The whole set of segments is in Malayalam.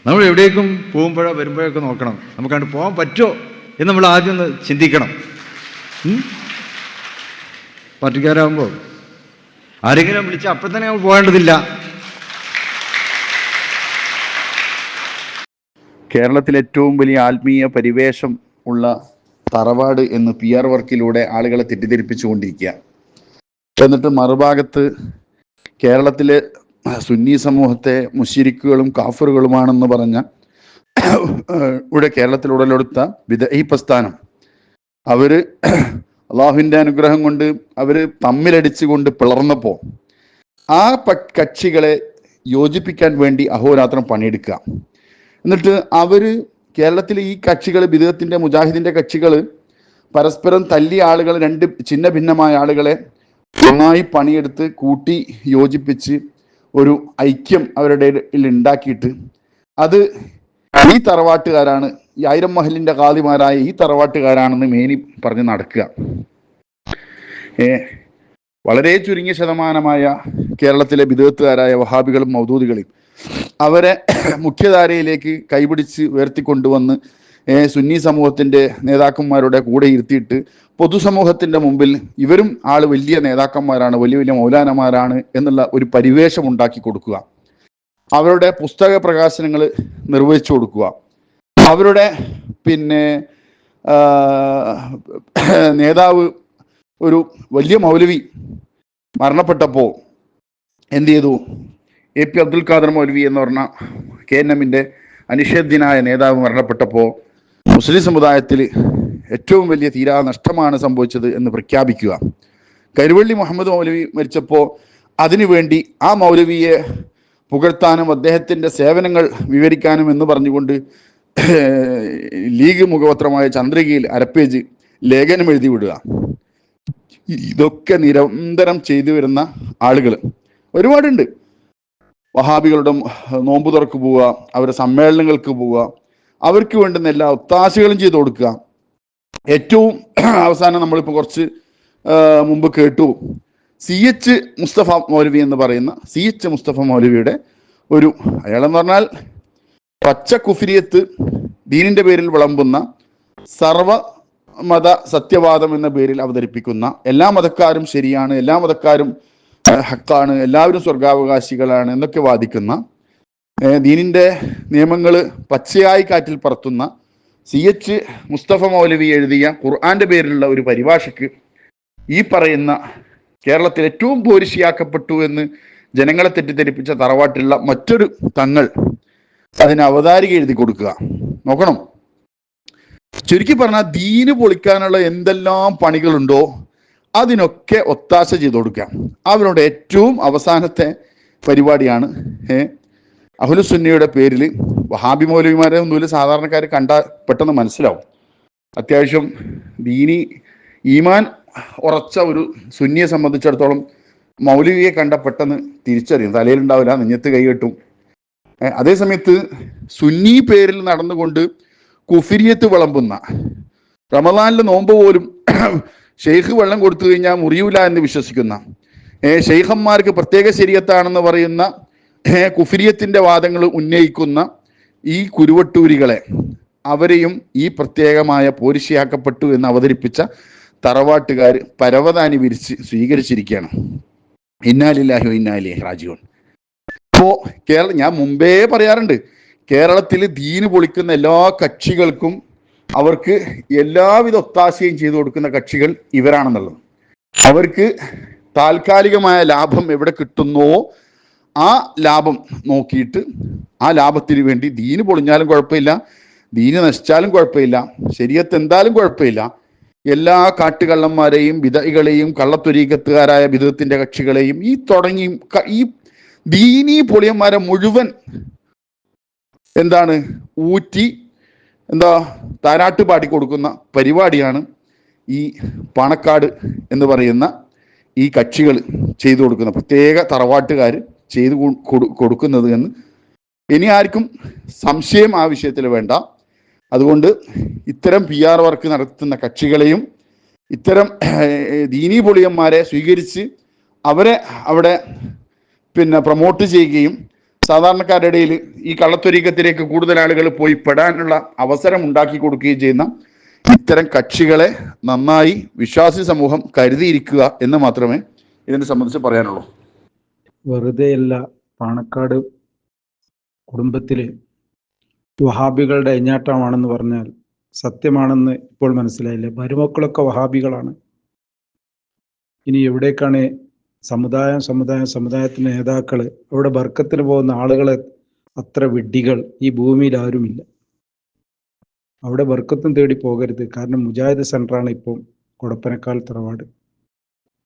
നമ്മൾ എവിടേക്കും പോകുമ്പോഴോ വരുമ്പോഴൊക്കെ നോക്കണം, നമുക്കങ്ങോട്ട് പോകാൻ പറ്റുമോ എന്ന് നമ്മൾ ആദ്യം ഒന്ന് ചിന്തിക്കണം. പാർട്ടിക്കാരാകുമ്പോൾ ആരെങ്കിലും വിളിച്ചാൽ അപ്പം തന്നെ നമ്മൾ പോകേണ്ടതില്ല. കേരളത്തിലെ ഏറ്റവും വലിയ ആത്മീയ പരിവേഷം ഉള്ള തറവാട് എന്ന് PR വർക്കിലൂടെ ആളുകളെ തെറ്റിദ്ധരിപ്പിച്ചുകൊണ്ടിരിക്കുക. എന്നിട്ട് മറുഭാഗത്ത് കേരളത്തിലെ സുന്നി സമൂഹത്തെ മുശ്രിക്കുകളും കാഫറുകളുമാണെന്ന് പറഞ്ഞ ഇവിടെ കേരളത്തിൽ ഉടലെടുത്ത ബിദ്ഈ പ്രസ്ഥാനം, അവര് അള്ളാഹുവിൻ്റെ അനുഗ്രഹം കൊണ്ട് അവർ തമ്മിലടിച്ചുകൊണ്ട് പിളർന്നപ്പോൾ ആ കക്ഷികളെ യോജിപ്പിക്കാൻ വേണ്ടി അഹോരാത്രം പണിയെടുക്കുക. എന്നിട്ട് അവര് കേരളത്തിലെ ഈ കക്ഷികൾ, ബിദ്അത്തിന്റെ മുജാഹിദിന്റെ കക്ഷികൾ പരസ്പരം തല്ലിയ ആളുകൾ, രണ്ട് ചിഹ്ന ഭിന്നമായ ആളുകളെ നന്നായി പണിയെടുത്ത് കൂട്ടി യോജിപ്പിച്ച് ഒരു ഐക്യം അവരുടെ ഇടയിൽ ഉണ്ടാക്കിയിട്ട് അത് ഈ തറവാട്ടുകാരാണ്, ഈ 1000 മഹലിന്റെ ഖാദിമാരായ ഈ തറവാട്ടുകാരാണെന്ന് മേനി പറഞ്ഞ് നടക്കുക. വളരെ ചുരുങ്ങിയ ശതമാനമായ കേരളത്തിലെ ബിദ്അത്തുകാരായ വഹാബികളും മൗദൂദികളും അവരെ മുഖ്യധാരയിലേക്ക് കൈപിടിച്ച് ഉയർത്തിക്കൊണ്ടുവന്ന് സുന്നി സമൂഹത്തിന്റെ നേതാക്കന്മാരുടെ കൂടെ ഇരുത്തിയിട്ട് പൊതുസമൂഹത്തിന്റെ മുമ്പിൽ ഇവരും വലിയ നേതാക്കന്മാരാണ്, വലിയ വലിയ മൗലാനമാരാണ് എന്നുള്ള ഒരു പരിവേഷം ഉണ്ടാക്കി കൊടുക്കുക. അവരുടെ പുസ്തക പ്രകാശനങ്ങൾ നിർവഹിച്ചു കൊടുക്കുക. അവരുടെ നേതാവ് ഒരു വലിയ മൗലവി മരണപ്പെട്ടപ്പോൾ എന്ത് ചെയ്തു? AP അബ്ദുൽ ഖാദർ മൗലവി എന്ന് പറഞ്ഞ KNMന്റെ അനിഷേധ്യനായ നേതാവ് മരണപ്പെട്ടപ്പോൾ മുസ്ലിം സമുദായത്തിൽ ഏറ്റവും വലിയ തീരാ നഷ്ടമാണ് സംഭവിച്ചത് എന്ന് പ്രഖ്യാപിക്കുക. കരുവള്ളി മുഹമ്മദ് മൗലവി മരിച്ചപ്പോൾ അതിനുവേണ്ടി ആ മൗലവിയെ പുകഴ്ത്താനും അദ്ദേഹത്തിൻ്റെ സേവനങ്ങൾ വിവരിക്കാനും എന്ന് പറഞ്ഞുകൊണ്ട് ലീഗ് മുഖപത്രമായ ചന്ദ്രികയിൽ അരപ്പേജ് ലേഖനം എഴുതി വിടുക. ഇതൊക്കെ നിരന്തരം ചെയ്തു വരുന്ന ആളുകൾ ഒരുപാടുണ്ട്. വഹാബികളുടെ നോമ്പ് തുറക്ക് പോവുക, അവരുടെ സമ്മേളനങ്ങൾക്ക് പോവുക, അവർക്ക് വേണ്ടുന്ന എല്ലാ ഒത്താശകളും ചെയ്തു കൊടുക്കുക. ഏറ്റവും അവസാനം നമ്മളിപ്പോൾ കുറച്ച് മുമ്പ് കേട്ടു, CH മുസ്തഫ മൗലവി എന്ന് പറയുന്ന CH മുസ്തഫ മൗലവിയുടെ അയാളെന്ന് പറഞ്ഞാൽ പച്ച കുഫിരിയത്ത് ദീനിന്റെ പേരിൽ വിളമ്പുന്ന സർവമത സത്യവാദം എന്ന പേരിൽ അവതരിപ്പിക്കുന്ന എല്ലാ മതക്കാരും ശരിയാണ്, എല്ലാ മതക്കാരും ഹക്കാണ്, എല്ലാവരും സ്വർഗാവകാശികളാണ് എന്നൊക്കെ വാദിക്കുന്ന, ദീനിന്റെ നിയമങ്ങൾ പച്ചയായി കാറ്റിൽ പറത്തുന്ന CH മുസ്തഫ മൗലവി എഴുതിയ ഖുർആന്റെ പേരിലുള്ള ഒരു പരിഭാഷയ്ക്ക് ഈ പറയുന്ന കേരളത്തിൽ ഏറ്റവും പോരിശിയാക്കപ്പെട്ടു എന്ന് ജനങ്ങളെ തെറ്റിദ്ധരിപ്പിച്ച തറവാട്ടിലുള്ള മറ്റൊരു തങ്ങൾ അതിന് അവതാരിക എഴുതി കൊടുക്കുക. നോക്കണം, ചുരുക്കി പറഞ്ഞാൽ ദീന് പൊളിക്കാനുള്ള എന്തെല്ലാം പണികളുണ്ടോ അതിനൊക്കെ ഒത്താശ ചെയ്തു കൊടുക്കാം. അവരുടെ ഏറ്റവും അവസാനത്തെ പരിപാടിയാണ് അഹ്ലുസുന്നയുടെ പേരിൽ വഹാബി മൗലവിമാരെ ഒന്നുമില്ല, സാധാരണക്കാർ കണ്ടാൽ പെട്ടെന്ന് മനസ്സിലാവും. അത്യാവശ്യം ദീനി ഈമാൻ ഉറച്ച ഒരു സുന്നിയെ സംബന്ധിച്ചിടത്തോളം മൗലവിയെ കണ്ട പെട്ടെന്ന് തിരിച്ചറിയും, തലയിലുണ്ടാവില്ല, നെഞ്ഞത്ത് കൈകെട്ടും. അതേസമയത്ത് സുന്നി പേരിൽ നടന്നുകൊണ്ട് കുഫിരിയത്ത് വിളമ്പുന്ന, റമദാനിൽ നോമ്പ് പോലും ഷെയ്ഖ് വെള്ളം കൊടുത്തു കഴിഞ്ഞാൽ മുറിയൂല എന്ന് വിശ്വസിക്കുന്ന, ഷെയ്ഖന്മാർക്ക് പ്രത്യേക ശരീഅത്താണെന്ന് പറയുന്ന കുഫിരിയത്തിന്റെ വാദങ്ങൾ ഉന്നയിക്കുന്ന ഈ കുരുവട്ടൂരികളെ അവരെയും ഈ പ്രത്യേകമായ പോരിശയാക്കപ്പെട്ടു എന്ന് അവതരിപ്പിച്ച തറവാട്ടുകാർ പരവതാനി വിരിച്ച് സ്വീകരിച്ചിരിക്കുകയാണ്. ഇന്നാ ലില്ലാഹി വ ഇന്നാ ഇലൈഹി റാജിഊൻ. ഇപ്പോൾ ഞാൻ മുമ്പേ പറയാറുണ്ട്, കേരളത്തിൽ ദീന് പൊളിക്കുന്ന എല്ലാ കക്ഷികൾക്കും അവർക്ക് എല്ലാവിധ ഒത്താശയും ചെയ്തു കൊടുക്കുന്ന കക്ഷികൾ ഇവരാണെന്നുള്ളത്. അവർക്ക് താൽക്കാലികമായ ലാഭം എവിടെ കിട്ടുന്നോ ആ ലാഭം നോക്കിയിട്ട് ആ ലാഭത്തിന് വേണ്ടി ദീന് പൊളിഞ്ഞാലും കുഴപ്പമില്ല, ദീന് നശിച്ചാലും കുഴപ്പമില്ല, ശരീഅത്ത് എന്തായാലും കുഴപ്പമില്ല, എല്ലാ കാട്ടുകള്ളന്മാരെയും ബിദഅകളെയും കള്ളത്വരീക്കത്തുകാരായ ബിദഅത്തിന്റെ കക്ഷികളെയും ഈ ദീനീ പൊളിയന്മാരെ മുഴുവൻ ഊറ്റി താരാട്ട് പാടി കൊടുക്കുന്ന പരിപാടിയാണ് ഈ പാണക്കാട് എന്ന് പറയുന്ന ഈ കക്ഷികൾ ചെയ്തു കൊടുക്കുന്ന, പ്രത്യേക തറവാട്ടുകാർ ചെയ്തു കൊടുക്കുന്നത് എന്ന് ഇനി ആർക്കും സംശയം ആ വിഷയത്തിൽ വേണ്ട. അതുകൊണ്ട് ഇത്തരം PR വർക്ക് നടത്തുന്ന കക്ഷികളെയും ഇത്തരം ദീനീ പൊളിയന്മാരെ സ്വീകരിച്ച് അവരെ അവിടെ പ്രൊമോട്ട് ചെയ്യുകയും സാധാരണക്കാരുടെ ഇടയിൽ ഈ കള്ളത്തൊരീക്കത്തിലേക്ക് കൂടുതൽ ആളുകൾ പോയി പെടാനുള്ള അവസരം ഉണ്ടാക്കി കൊടുക്കുകയും ചെയ്യുന്ന ഇത്തരം കക്ഷികളെ നന്നായി വിശ്വാസി സമൂഹം കരുതിയിരിക്കുക എന്ന് മാത്രമേ ഇതിനെ സംബന്ധിച്ച് പറയാനുള്ളൂ. വെറുതെയല്ല പാണക്കാട് കുടുംബത്തില് വഹാബികളുടെ അഞ്ഞാട്ടമാണെന്ന് പറഞ്ഞാൽ സത്യമാണെന്ന് ഇപ്പോൾ മനസ്സിലായില്ലേ? മരുമക്കളൊക്കെ വഹാബികളാണ്. ഇനി എവിടേക്കാണ് സമുദായത്തിന്റെ നേതാക്കള്, അവിടെ ബർക്കത്തിന് പോകുന്ന ആളുകളെ അത്ര വിഡ്ഢികൾ ഈ ഭൂമിയിൽ ആരുമില്ല. അവിടെ ബർക്കത്തും തേടി പോകരുത്. കാരണം മുജാഹിദ് സെന്ററാണ് ഇപ്പം കൊടപ്പനക്കാൽ തറവാട്.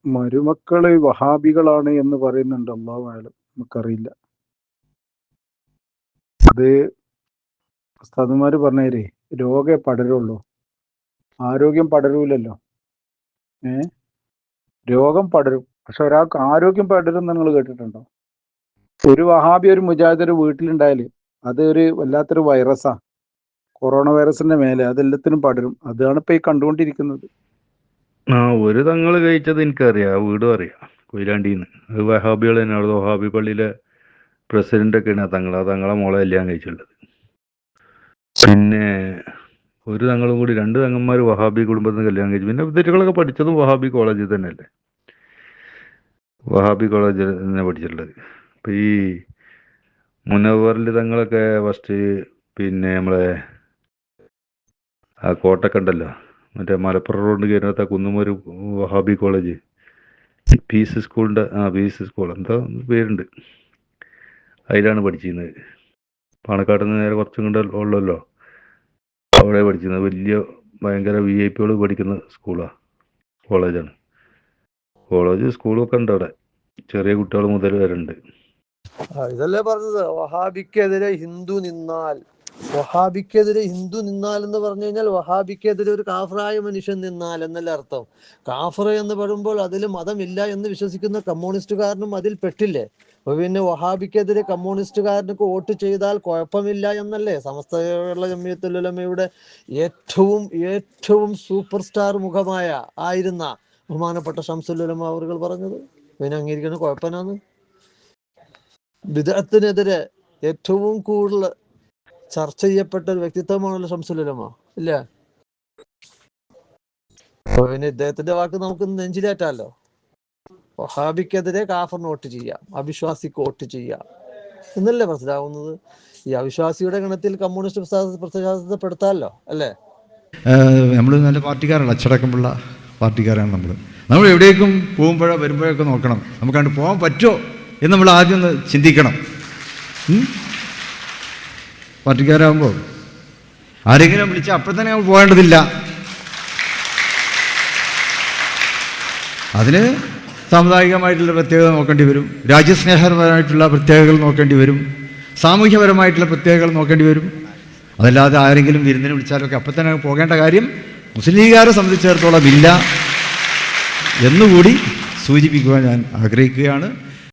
മരുമക്കള് വഹാബികളാണ് എന്ന് പറയുന്നുണ്ട്. അല്ലാഹു അഅലം, നമുക്കറിയില്ല. അത് ഉസ്താദുമാര് പറഞ്ഞേരേ, രോഗേ പടരുള്ളൂ, ആരോഗ്യം പടരൂലല്ലോ. രോഗം പടരും, പക്ഷെ ഒരാൾക്ക് ആരോഗ്യം പടരും നിങ്ങൾ കേട്ടിട്ടുണ്ടോ? ഒരു വഹാബി ഒരു മുജാഹിദ് വീട്ടിലുണ്ടായാല് അത് ഒരു വല്ലാത്തൊരു വൈറസാ, കൊറോണ വൈറസിന്റെ മേലെ അതെല്ലാത്തിനും പടരും. അതാണ് ഇപ്പൊ ഈ കണ്ടുകൊണ്ടിരിക്കുന്നത്. ഒരു തങ്ങള് കഴിച്ചത് എനിക്കറിയാം, വീടും അറിയാം, കൊയിലാണ്ടിന്ന്. അത് വഹാബികൾ തന്നെയാണ്. വഹാബി പള്ളിയിലെ പ്രസിഡന്റൊക്കെയാണ് തങ്ങളെ മോളെ കല്യാണം കഴിച്ചിട്ടുള്ളത്. പിന്നെ ഒരു തങ്ങളും കൂടി 2 തങ്ങന്മാർ വഹാബി കുടുംബത്തിൽ നിന്ന് കല്യാണം കഴിച്ചു. പിന്നെ വിദ്യാർത്ഥികളൊക്കെ പഠിച്ചതും വഹാബി കോളേജിൽ തന്നെയല്ലേ, വഹാബി കോളേജിൽ തന്നെ പഠിച്ചിട്ടുള്ളത്. ഇപ്പം ഈ മുനവറിൽ തങ്ങളൊക്കെ ഫസ്റ്റ് പിന്നെ നമ്മളെ ആ കോട്ടൊക്കെ ഉണ്ടല്ലോ, മറ്റേ മലപ്പുറം റോഡ് കയറിനകത്ത് കുന്നുമൊരു വഹാബി കോളേജ്, പീസ് സ്കൂളിൻ്റെ പീസ് സ്കൂൾ എന്താ പേരുണ്ട്, അതിലാണ് പഠിച്ചിരുന്നത്. പാണക്കാട് നിന്ന് നേരെ കുറച്ചും കൊണ്ട് ഉള്ളല്ലോ, അവിടെ പഠിച്ചിരുന്നത്. വലിയ ഭയങ്കര VIP പഠിക്കുന്ന സ്കൂളാണ്, കോളേജാണ്. കോളേജ് സ്കൂളൊക്കെ ഉണ്ട് അവിടെ, ചെറിയ കുട്ടികൾ മുതൽ വരെ ഉണ്ട്. ഇതല്ലേ പറഞ്ഞത്, വഹാബിക്കെതിരെ ഹിന്ദു നിന്നാൽ എന്ന് പറഞ്ഞു കഴിഞ്ഞാൽ വഹാബിക്കെതിരെ ഒരു കാഫറായ മനുഷ്യൻ നിന്നാൽ എന്നല്ല അർത്ഥം. കാഫർ എന്ന് പറയുമ്പോൾ അതിൽ മതമില്ല എന്ന് വിശ്വസിക്കുന്ന കമ്മ്യൂണിസ്റ്റുകാരനും അതിൽ പെട്ടില്ലേ? അപ്പൊ പിന്നെ വഹാബിക്കെതിരെ കമ്മ്യൂണിസ്റ്റുകാരനൊക്കെ വോട്ട് ചെയ്താൽ കുഴപ്പമില്ല എന്നല്ലേ സമസ്ത കേരള ജംഇയ്യത്തുൽ ഉലമയുടെ ഏറ്റവും സൂപ്പർ സ്റ്റാർ മുഖമായ ആയിരുന്ന ബഹുമാനപ്പെട്ട ശംസുൽ ഉലമ അവർ പറഞ്ഞത്? പിന്നെ അംഗീകരിക്കുന്ന കുഴപ്പനാന്ന്? ബിദ്അത്തിനെതിരെ ഏറ്റവും കൂടുതൽ ചർച്ച ചെയ്യപ്പെട്ട ഒരു വ്യക്തിത്വമാണല്ലോ ശംസുൽ ഉലമ, ഇല്ല? അപ്പൊ പിന്നെ ഇദ്ദേഹത്തിന്റെ വാക്ക് നമുക്ക് നെഞ്ചിലേറ്റാലോ. വഹാബിക്കെതിരെ കാഫറിന് വോട്ട് ചെയ്യാം, അവിശ്വാസിക്ക് വോട്ട് ചെയ്യാം എന്നല്ലേ മനസ്സിലാവുന്നത്? ഈ അവിശ്വാസിയുടെ ഗണത്തിൽ കമ്മ്യൂണിസ്റ്റ് പ്രസ്ഥാനപ്പെടുത്താമല്ലോ, അല്ലേ? നമ്മൾ നല്ല പാർട്ടിക്കാരല്ല, അച്ചടക്കമുള്ള പാർട്ടിക്കാരാണ് നമ്മൾ എവിടേക്കും വരുമ്പോഴൊക്കെ നോക്കണം, നമുക്കണ്ട് പോകാൻ പറ്റുമോ എന്ന് നമ്മൾ ആദ്യം ഒന്ന് ചിന്തിക്കണം. പാർട്ടിക്കാരാകുമ്പോൾ ആരെങ്കിലും വിളിച്ചാൽ അപ്പോൾ തന്നെ നമ്മൾ പോകേണ്ടതില്ല. അതിന് സാമുദായികമായിട്ടുള്ള പ്രത്യേകത നോക്കേണ്ടി വരും, രാജ്യസ്നേഹപരമായിട്ടുള്ള പ്രത്യേകതകൾ നോക്കേണ്ടി വരും, സാമൂഹ്യപരമായിട്ടുള്ള പ്രത്യേകതകൾ നോക്കേണ്ടി വരും. അതല്ലാതെ ആരെങ്കിലും വിരുന്നിന് വിളിച്ചാലൊക്കെ അപ്പം തന്നെ പോകേണ്ട കാര്യം മുസ്ലിം ലീഗുകാരെ സംബന്ധിച്ചിടത്തോളം ഇല്ല എന്നുകൂടി സൂചിപ്പിക്കുവാൻ ഞാൻ ആഗ്രഹിക്കുകയാണ്.